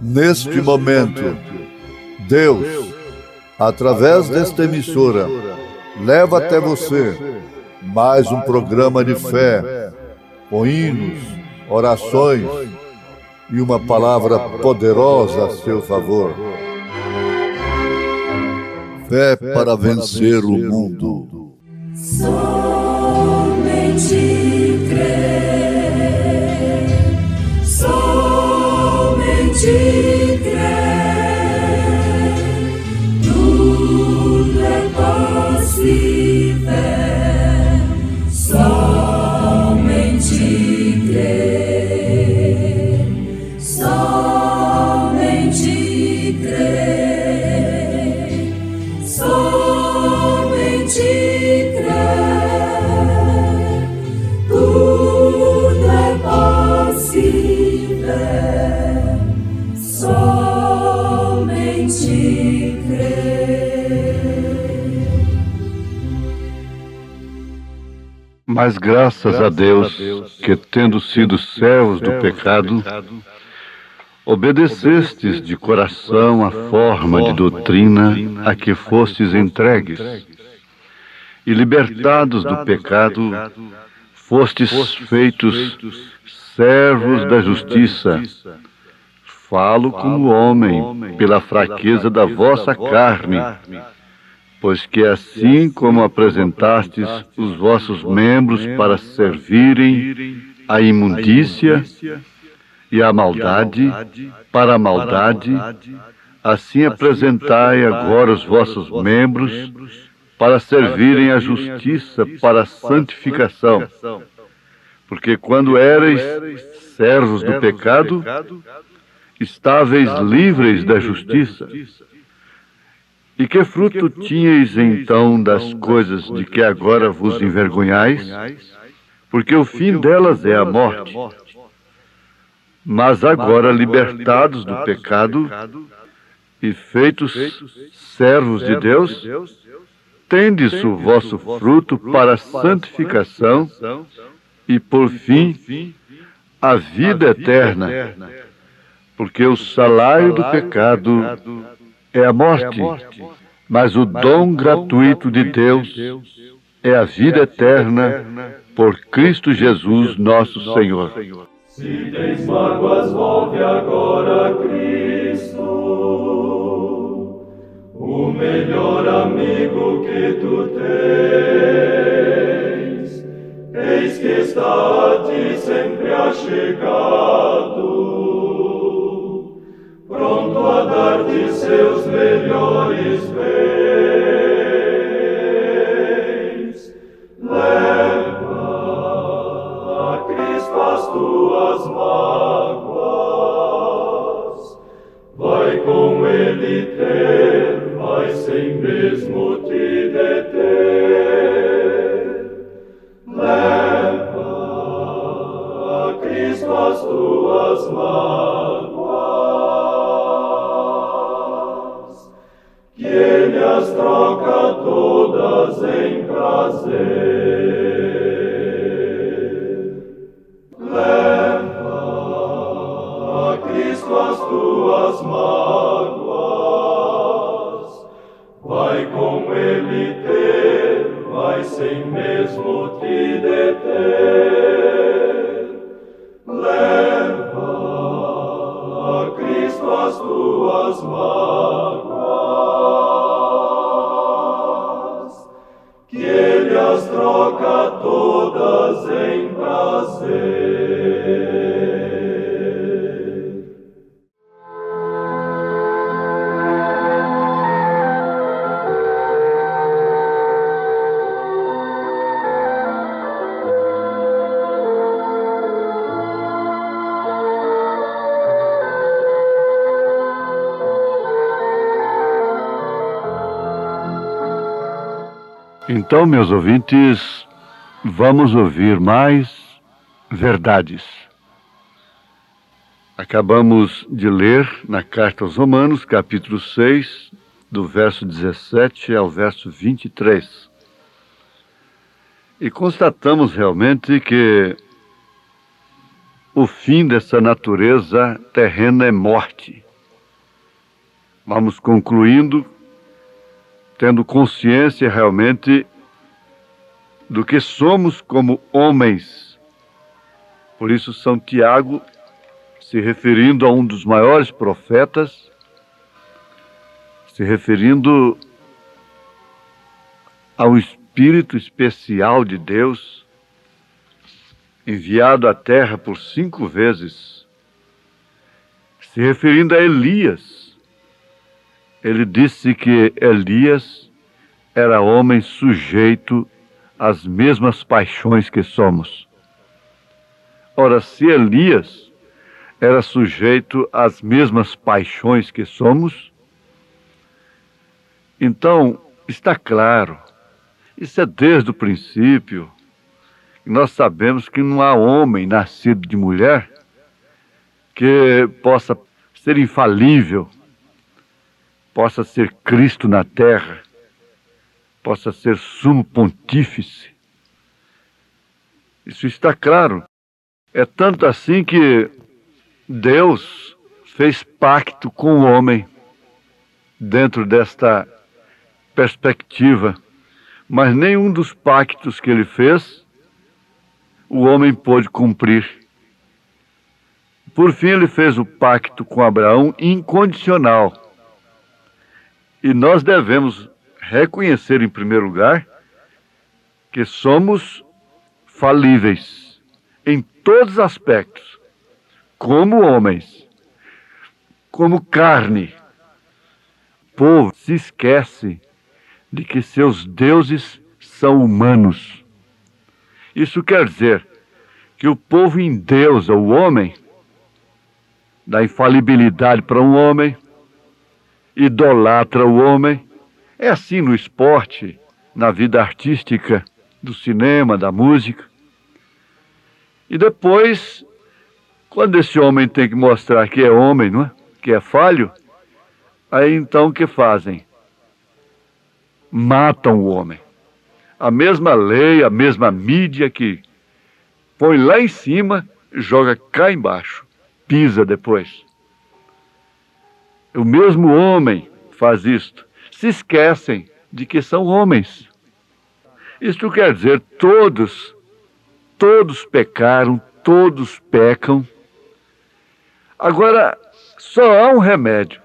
Neste momento, Deus, através desta emissora, leva até você mais um programa de fé, com hinos, orações e uma palavra poderosa a seu favor. Fé para vencer o mundo. Somente crer, somente crer, tudo é possível, somente crer, somente crer, somente crer, tudo é possível, somente crer. Mas graças a Deus que, tendo sido servos do pecado, obedecestes de coração a forma de doutrina a que fostes entregues, e libertados do pecado, fostes feitos servos da justiça. Falo como homem, pela fraqueza da vossa carne, pois que assim como apresentastes os vossos membros para servirem à imundícia e à maldade, para a maldade, assim apresentai agora os vossos membros para servirem à justiça, para a santificação. Porque quando erais servos do pecado, estáveis livres da justiça. E que fruto tinhais então das coisas de que agora vos envergonhais? Porque o fim delas é a morte. Mas agora, libertados do pecado e feitos servos de Deus, tendes o vosso fruto para a santificação e, por fim, a vida eterna. Porque o salário do pecado é a morte, mas o dom gratuito de Deus é a vida eterna por Cristo Jesus, nosso Senhor. Se tens mágoas, volve agora a Cristo, o melhor amigo que tu tens. Eis que está a ti sempre achegado, pronto a dar-te seus melhores bens. Leva a Cristo as tuas mágoas, vai com Ele ter, vai sem mesmo te deter. Leva a Cristo as tuas mágoas, que Ele as troca todas em prazer. Leva a Cristo as tuas mágoas, vai com Ele ter, vai sem mesmo te deter. Leva a Cristo as tuas mágoas, que Ele as troca todas em prazer. Então, meus ouvintes, vamos ouvir mais verdades. Acabamos de ler na Carta aos Romanos, capítulo 6, do verso 17 ao verso 23. E constatamos realmente que o fim dessa natureza terrena é morte. Vamos concluindo, tendo consciência realmente do que somos como homens. Por isso, São Tiago, se referindo a um dos maiores profetas, se referindo ao Espírito especial de Deus, enviado à terra por 5 vezes, se referindo a Elias, ele disse que Elias era homem sujeito às mesmas paixões que somos. Ora, se Elias era sujeito às mesmas paixões que somos, então está claro, isso é desde o princípio, nós sabemos que não há homem nascido de mulher que possa ser infalível, possa ser Cristo na terra, possa ser sumo pontífice. Isso está claro. É tanto assim que Deus fez pacto com o homem dentro desta perspectiva, mas nenhum dos pactos que ele fez o homem pôde cumprir. Por fim, ele fez o pacto com Abraão incondicional. E nós devemos reconhecer, em primeiro lugar, que somos falíveis em todos os aspectos, como homens, como carne. O povo se esquece de que seus deuses são humanos. Isso quer dizer que o povo endeusa o homem, dá infalibilidade para um homem, idolatra o homem. É assim no esporte, na vida artística, do cinema, da música. E depois, quando esse homem tem que mostrar que é homem, não é? Que é falho, aí então o que fazem? Matam o homem. A mesma lei, a mesma mídia que põe lá em cima, joga cá embaixo, pisa depois. O mesmo homem faz isto. Se esquecem de que são homens. Isto quer dizer, todos pecaram, todos pecam. Agora, só há um remédio.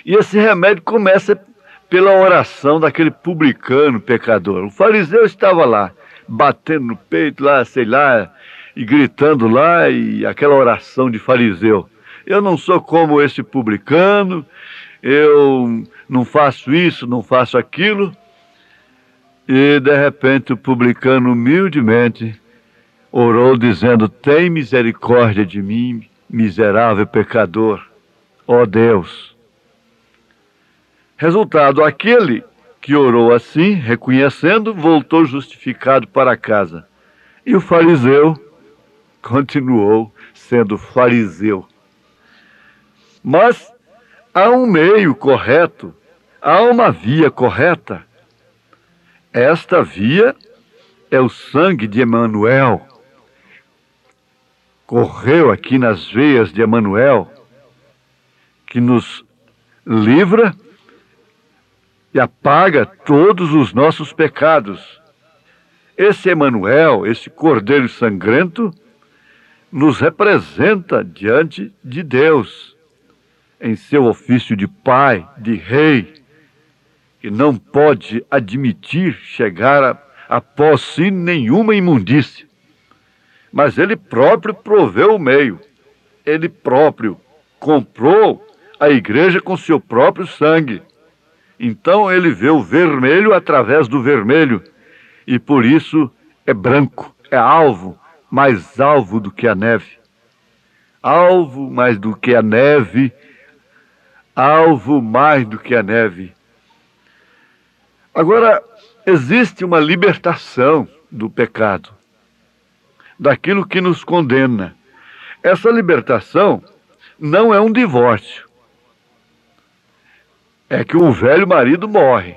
E esse remédio começa pela oração daquele publicano pecador. O fariseu estava lá, batendo no peito lá, sei lá, e gritando lá, e aquela oração de fariseu. Eu não sou como esse publicano, eu não faço isso, não faço aquilo. E de repente o publicano humildemente orou dizendo: tem misericórdia de mim, miserável pecador, ó Deus. Resultado, aquele que orou assim, reconhecendo, voltou justificado para casa. E o fariseu continuou sendo fariseu. Mas há um meio correto, há uma via correta. Esta via é o sangue de Emanuel. Correu aqui nas veias de Emanuel, que nos livra e apaga todos os nossos pecados. Esse Emanuel, esse Cordeiro sangrento, nos representa diante de Deus, em seu ofício de pai, de rei, que não pode admitir chegar após si nenhuma imundície. Mas ele próprio proveu o meio. Ele próprio comprou a igreja com seu próprio sangue. Então ele vê o vermelho através do vermelho, e por isso é branco, é alvo, mais alvo do que a neve. Alvo mais do que a neve, alvo mais do que a neve. Agora, existe uma libertação do pecado, daquilo que nos condena. Essa libertação não é um divórcio. É que um velho marido morre.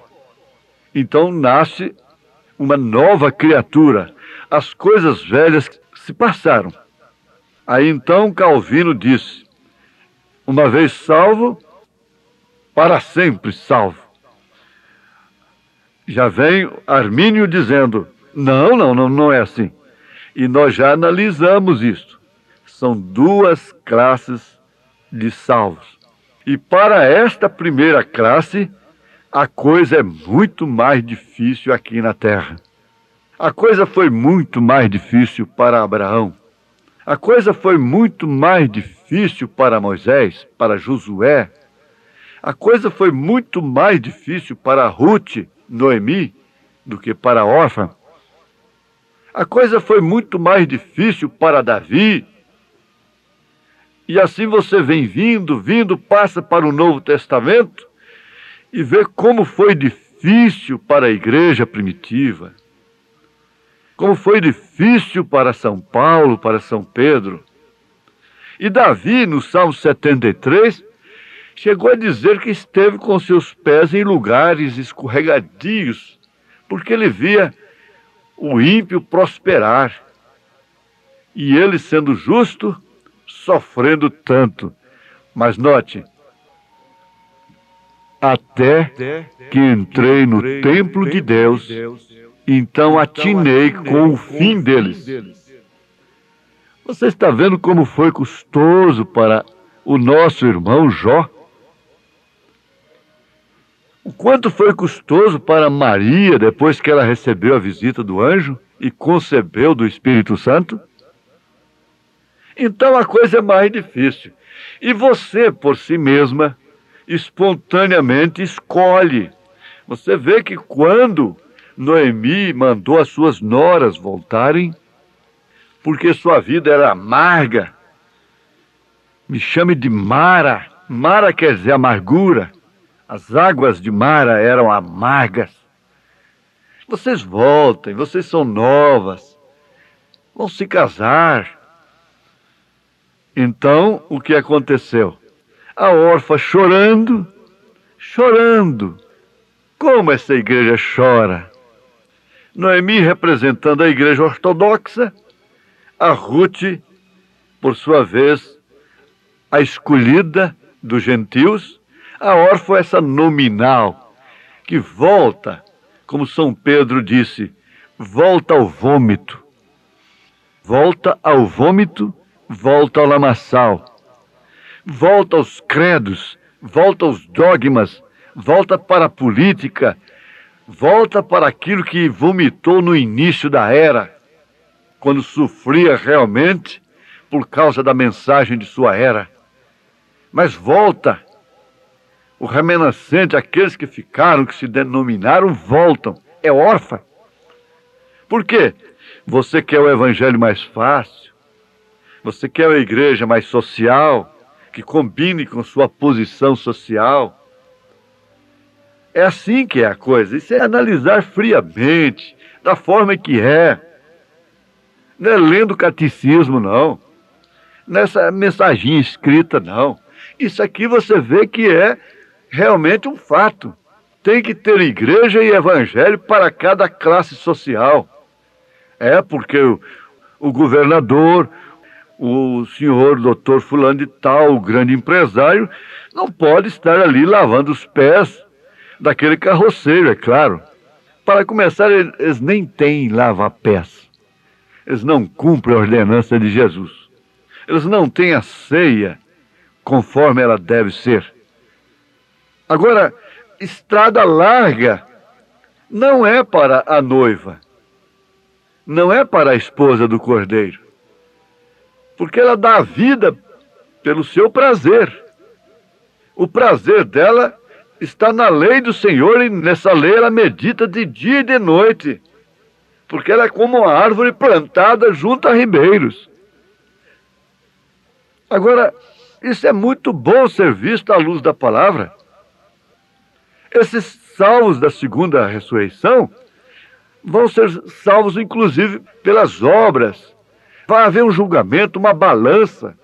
Então nasce uma nova criatura. As coisas velhas se passaram. Aí então Calvino disse: uma vez salvo, para sempre salvo. Já vem Armínio dizendo: não é assim. E nós já analisamos isso. São duas classes de salvos. E para esta primeira classe, a coisa é muito mais difícil aqui na terra. A coisa foi muito mais difícil para Abraão. A coisa foi muito mais difícil para Moisés, para Josué. A coisa foi muito mais difícil para Ruth, Noemi, do que para Orfa. A coisa foi muito mais difícil para Davi. E assim você vem vindo, passa para o Novo Testamento e vê como foi difícil para a igreja primitiva. Como foi difícil para São Paulo, para São Pedro. E Davi, no Salmo 73, chegou a dizer que esteve com seus pés em lugares escorregadios, porque ele via o ímpio prosperar. E ele, sendo justo, sofrendo tanto. Mas note, até que entrei no templo de Deus, então atinei com o fim deles. Você está vendo como foi custoso para o nosso irmão Jó? O quanto foi custoso para Maria depois que ela recebeu a visita do anjo e concebeu do Espírito Santo? Então a coisa é mais difícil. E você, por si mesma, espontaneamente escolhe. Você vê que quando Noemi mandou as suas noras voltarem, porque sua vida era amarga, me chame de Mara. Mara quer dizer amargura. As águas de Mara eram amargas. Vocês voltem, vocês são novas, vão se casar. Então, o que aconteceu? A órfã chorando. Como essa igreja chora. Noemi representando a igreja ortodoxa, a Ruth, por sua vez, a escolhida dos gentios, a órfã essa nominal, que volta, como São Pedro disse, volta ao vômito. Volta ao vômito, volta ao lamaçal. Volta aos credos, volta aos dogmas, volta para a política, volta para aquilo que vomitou no início da era, quando sofria realmente por causa da mensagem de sua era. Mas volta. O remanescente, aqueles que ficaram, que se denominaram, voltam. É órfã. Por quê? Você quer o evangelho mais fácil? Você quer uma igreja mais social, que combine com sua posição social? É assim que é a coisa. Isso é analisar friamente, da forma que é. Não é lendo catecismo, não. Nessa mensagem escrita, não. Isso aqui você vê que é realmente um fato. Tem que ter igreja e evangelho para cada classe social. É porque o governador, o senhor doutor fulano de tal, o grande empresário, não pode estar ali lavando os pés daquele carroceiro, é claro. Para começar, eles nem têm lava-pés. Eles não cumprem a ordenança de Jesus. Eles não têm a ceia conforme ela deve ser. Agora, estrada larga não é para a noiva, não é para a esposa do cordeiro, porque ela dá a vida pelo seu prazer. O prazer dela está na lei do Senhor, e nessa lei ela medita de dia e de noite, porque ela é como uma árvore plantada junto a ribeiros. Agora, isso é muito bom ser visto à luz da palavra. Esses salvos da segunda ressurreição vão ser salvos inclusive pelas obras. Vai haver um julgamento, uma balança.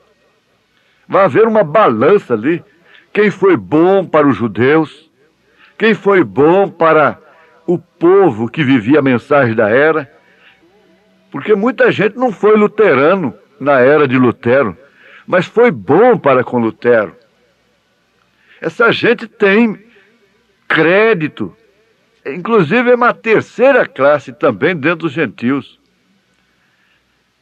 Vai haver uma balança ali. Quem foi bom para os judeus, quem foi bom para o povo que vivia a mensagem da era, porque muita gente não foi luterano na era de Lutero, mas foi bom para com Lutero. Essa gente tem crédito, inclusive é uma terceira classe também dentro dos gentios.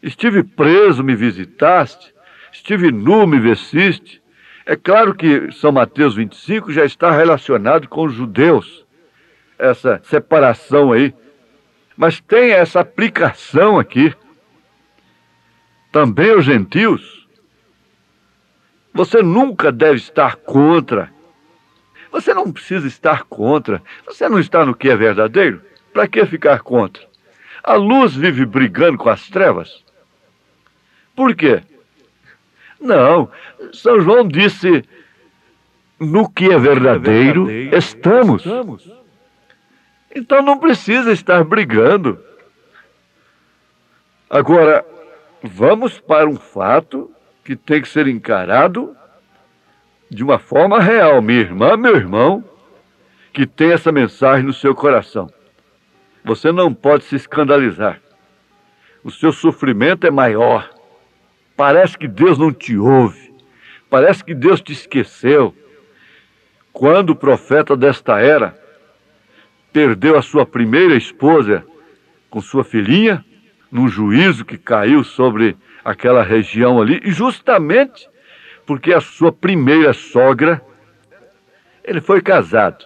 Estive preso, me visitaste, estive nu, me vestiste. É claro que São Mateus 25 já está relacionado com os judeus, essa separação aí. Mas tem essa aplicação aqui. Também os gentios. Você nunca deve estar contra. Você não precisa estar contra. Você não está no que é verdadeiro? Para que ficar contra? A luz vive brigando com as trevas. Por quê? Não, São João disse, no que é verdadeiro, estamos. Então não precisa estar brigando. Agora, vamos para um fato que tem que ser encarado de uma forma real. Minha irmã, meu irmão, que tem essa mensagem no seu coração. Você não pode se escandalizar. O seu sofrimento é maior. Parece que Deus não te ouve. Parece que Deus te esqueceu. Quando o profeta desta era perdeu a sua primeira esposa com sua filhinha, num juízo que caiu sobre aquela região ali, e justamente porque a sua primeira sogra, ele foi casado.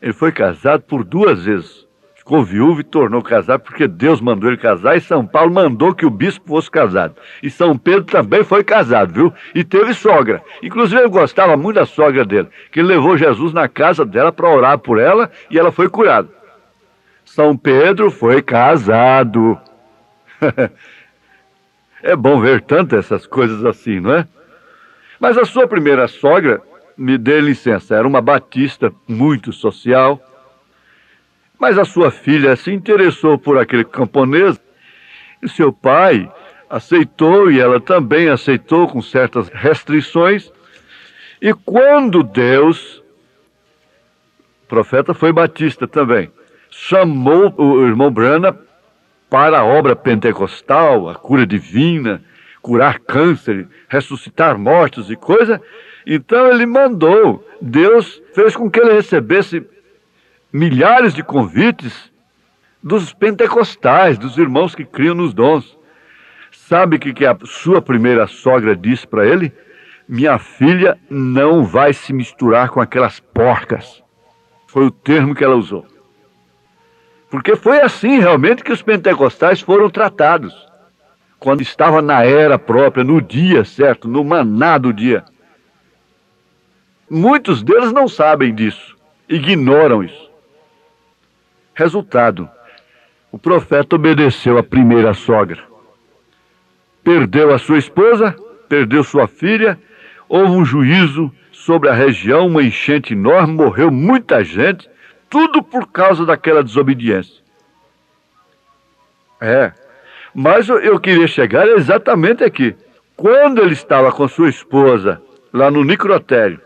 Ele foi casado por 2 vezes. Ficou viúvo e tornou casado porque Deus mandou ele casar, e São Paulo mandou que o bispo fosse casado. E São Pedro também foi casado, viu? E teve sogra. Inclusive ele gostava muito da sogra dele, que ele levou Jesus na casa dela para orar por ela e ela foi curada. São Pedro foi casado. É bom ver tantas essas coisas assim, não é? Mas a sua primeira sogra, me dê licença, era uma batista muito social. Mas a sua filha se interessou por aquele camponês e seu pai aceitou, e ela também aceitou com certas restrições. E quando Deus, o profeta foi batista também, chamou o irmão Branham para a obra pentecostal, a cura divina, curar câncer, ressuscitar mortos e coisa, então ele mandou, Deus fez com que ele recebesse milhares de convites dos pentecostais, dos irmãos que criam nos dons. Sabe o que a sua primeira sogra disse para ele? Minha filha não vai se misturar com aquelas porcas. Foi o termo que ela usou. Porque foi assim realmente que os pentecostais foram tratados. Quando estava na era própria, no dia certo, no maná do dia. Muitos deles não sabem disso, ignoram isso. Resultado, o profeta obedeceu a primeira sogra. Perdeu a sua esposa, perdeu sua filha, houve um juízo sobre a região, uma enchente enorme, morreu muita gente, tudo por causa daquela desobediência. Mas eu queria chegar exatamente aqui. Quando ele estava com sua esposa, lá no necrotério,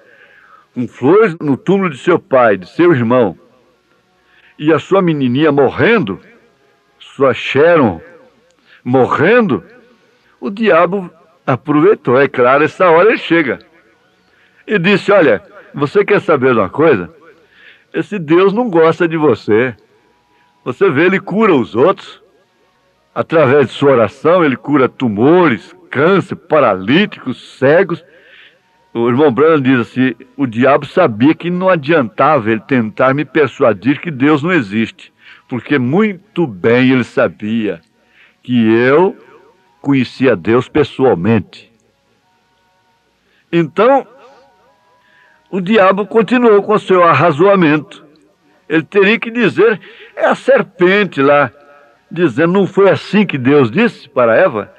com flores no túmulo de seu pai, de seu irmão, e a sua menininha morrendo, sua Sharon morrendo, o diabo aproveitou. É claro, essa hora ele chega. E disse, olha, você quer saber de uma coisa? Esse Deus não gosta de você. Você vê, ele cura os outros. Através de sua oração, ele cura tumores, câncer, paralíticos, cegos. O irmão Branham diz assim, o diabo sabia que não adiantava ele tentar me persuadir que Deus não existe, porque muito bem ele sabia que eu conhecia Deus pessoalmente. Então, o diabo continuou com o seu arrazoamento. Ele teria que dizer, é a serpente lá, dizendo, não foi assim que Deus disse para Eva?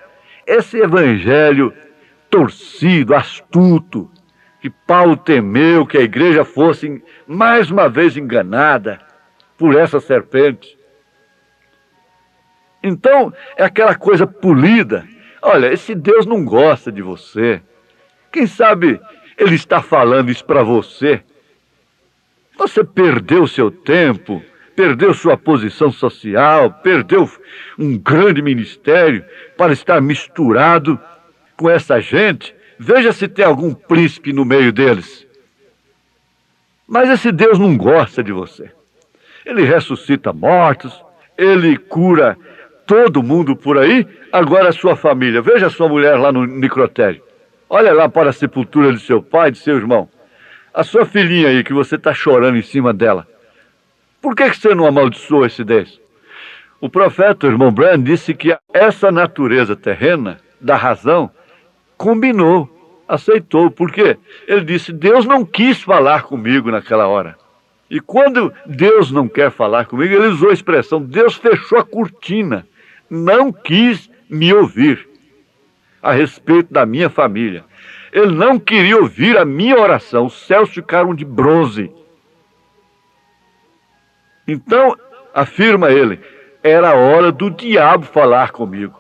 Esse evangelho torcido, astuto, que Paulo temeu que a igreja fosse mais uma vez enganada por essa serpente. Então, é aquela coisa polida. Olha, esse Deus não gosta de você. Quem sabe ele está falando isso para você. Você perdeu seu tempo, perdeu sua posição social, perdeu um grande ministério para estar misturado com essa gente. Veja se tem algum príncipe no meio deles. Mas esse Deus não gosta de você. Ele ressuscita mortos, ele cura todo mundo por aí. Agora a sua família, veja a sua mulher lá no necrotério. Olha lá para a sepultura de seu pai e de seu irmão. A sua filhinha aí, que você está chorando em cima dela. Por que você não amaldiçoou esse Deus? O profeta, o irmão Branham, disse que essa natureza terrena, da razão, combinou, aceitou. Por quê? Ele disse, Deus não quis falar comigo naquela hora. E quando Deus não quer falar comigo, ele usou a expressão, Deus fechou a cortina, não quis me ouvir a respeito da minha família. Ele não queria ouvir a minha oração, os céus ficaram de bronze. Então, afirma ele, era a hora do diabo falar comigo.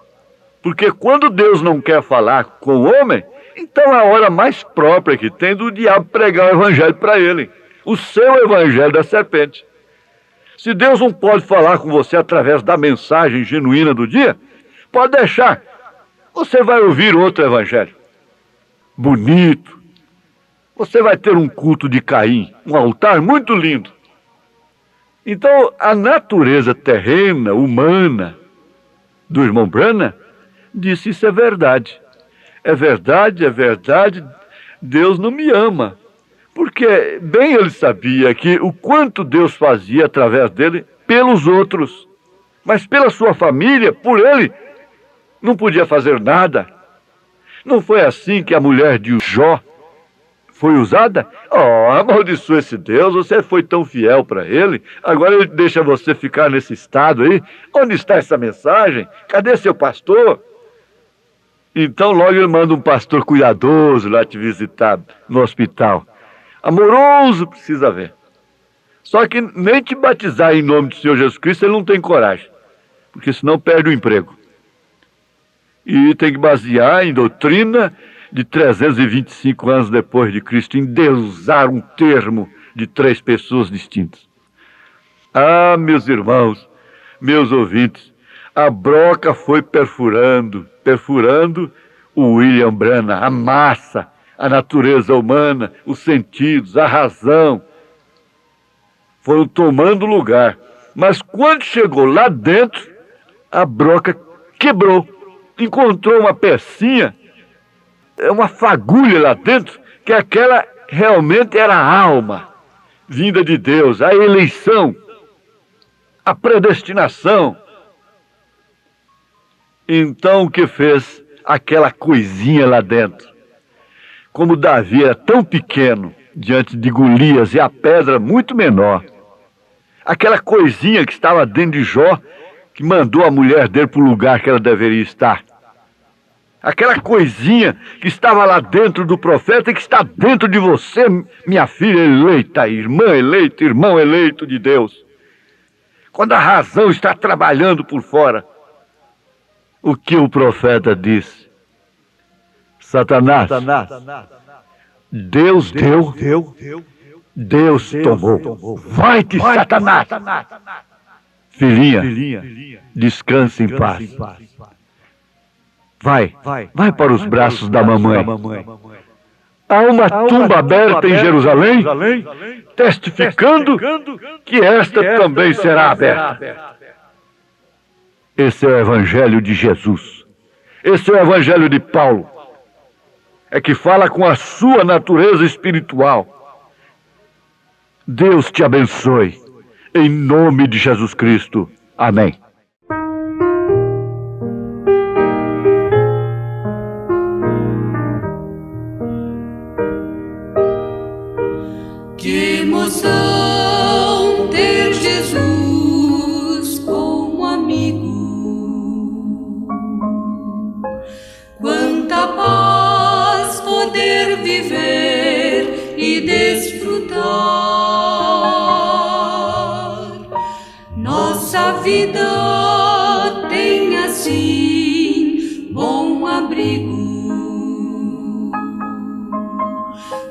Porque quando Deus não quer falar com o homem, então é a hora mais própria que tem do diabo pregar o evangelho para ele. O seu evangelho da serpente. Se Deus não pode falar com você através da mensagem genuína do dia, pode deixar. Você vai ouvir outro evangelho. Bonito. Você vai ter um culto de Caim, um altar muito lindo. Então, a natureza terrena, humana, do irmão Branham, disse, isso é verdade. É verdade, é verdade, Deus não me ama. Porque bem ele sabia que o quanto Deus fazia através dele pelos outros. Mas pela sua família, por ele, não podia fazer nada. Não foi assim que a mulher de Jó foi usada? Oh, amaldiçoa esse Deus, você foi tão fiel para ele, agora ele deixa você ficar nesse estado aí. Onde está essa mensagem? Cadê seu pastor? Então logo ele manda um pastor cuidadoso lá te visitar no hospital. Amoroso, precisa ver. Só que nem te batizar em nome do Senhor Jesus Cristo ele não tem coragem, porque senão perde o emprego. E tem que basear em doutrina de 325 anos depois de Cristo, endeusar um termo de 3 pessoas distintas. Ah, meus irmãos, meus ouvintes, a broca foi perfurando o William Branham, a massa, a natureza humana, os sentidos, a razão, foram tomando lugar. Mas quando chegou lá dentro, a broca quebrou, encontrou uma pecinha, uma fagulha lá dentro, que aquela realmente era a alma vinda de Deus, a eleição, a predestinação. Então o que fez aquela coisinha lá dentro? Como Davi era tão pequeno diante de Golias e a pedra muito menor, aquela coisinha que estava dentro de Jó, que mandou a mulher dele para o lugar que ela deveria estar. Aquela coisinha que estava lá dentro do profeta e que está dentro de você, minha filha eleita, irmã eleita, irmão eleito de Deus. Quando a razão está trabalhando por fora, o que o profeta disse? Satanás, Deus deu, Deus tomou. Vai-te, Satanás! Filhinha, descanse em paz. Vai para os braços da mamãe. Há uma tumba aberta em Jerusalém, testificando que esta também será aberta. Esse é o evangelho de Jesus. Esse é o evangelho de Paulo. É que fala com a sua natureza espiritual. Deus te abençoe. Em nome de Jesus Cristo. Amém. Que emoção ter Jesus como amigo. Quanta paz poder viver e desfrutar. Nossa vida tem abrigo,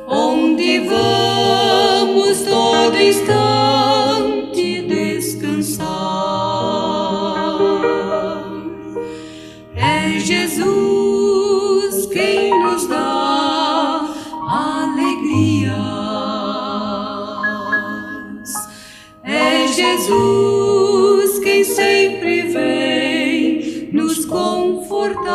onde vamos todo instante descansar. É Jesus quem nos dá alegrias. É Jesus quem sempre vem nos confortar.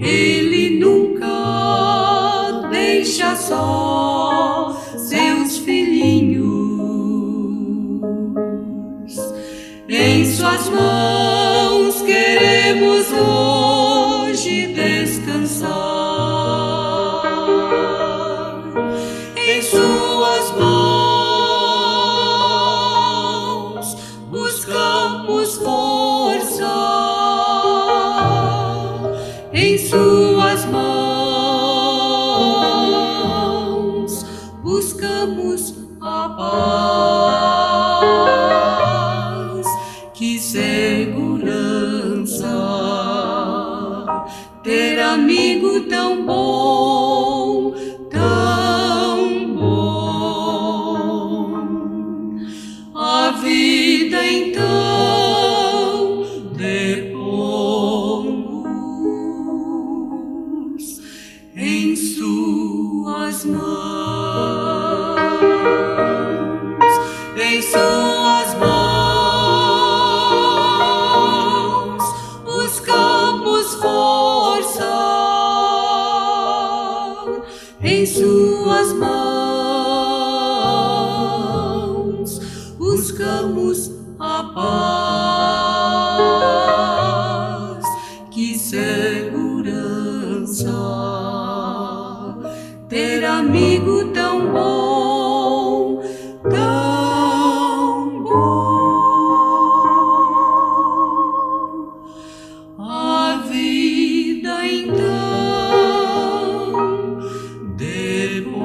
Ele nunca deixa só seus filhinhos. Em suas mãos queremos hoje descansar. Em suas mãos buscamos força. Em suas mãos buscamos a paz. Que segurança ter amigo tão bom, tão bom. A vida então depomos em suas mãos, em suas mãos buscamos força. Em suas mãos buscamos a paz. Que segurança ter amigo tão bom, tão bom. A vida então depomos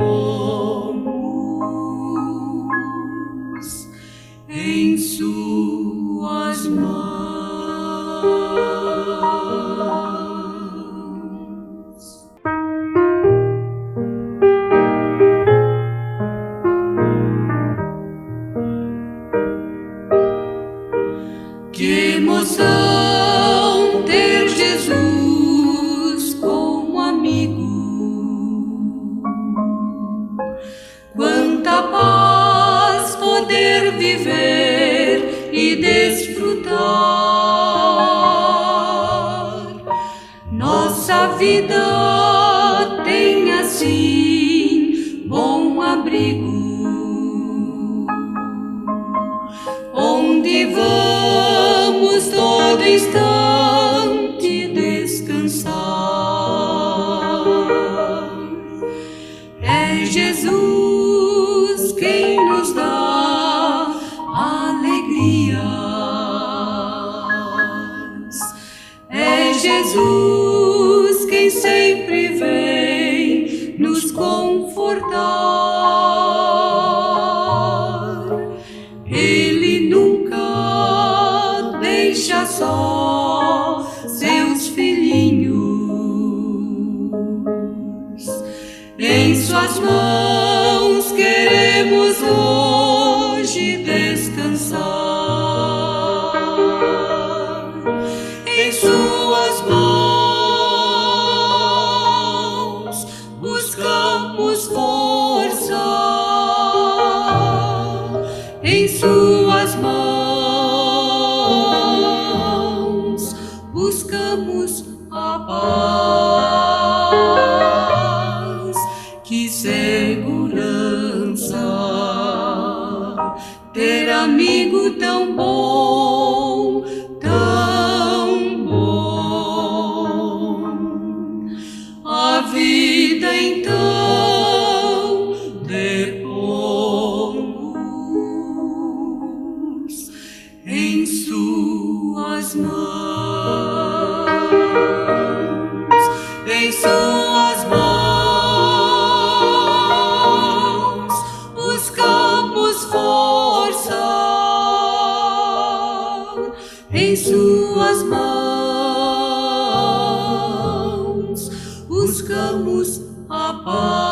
em suas mãos. Que emoção ter Jesus como amigo. Quanta paz poder viver e desfrutar. Nossa vida tem assim bom abrigo, onde vamos todo instante descansar. É Jesus quem nos dá alegrias. É Jesus quem sempre vem nos confortar. Ele nunca deixa só seus filhinhos. Em suas mãos queremos hoje descansar. Em suas mãos buscamos força. Em suas mãos buscamos a paz. Que segurança ter amigo tão bom, tão bom. A vida então depomos em suas mãos, em suas mãos buscamos força. buscamos a paz.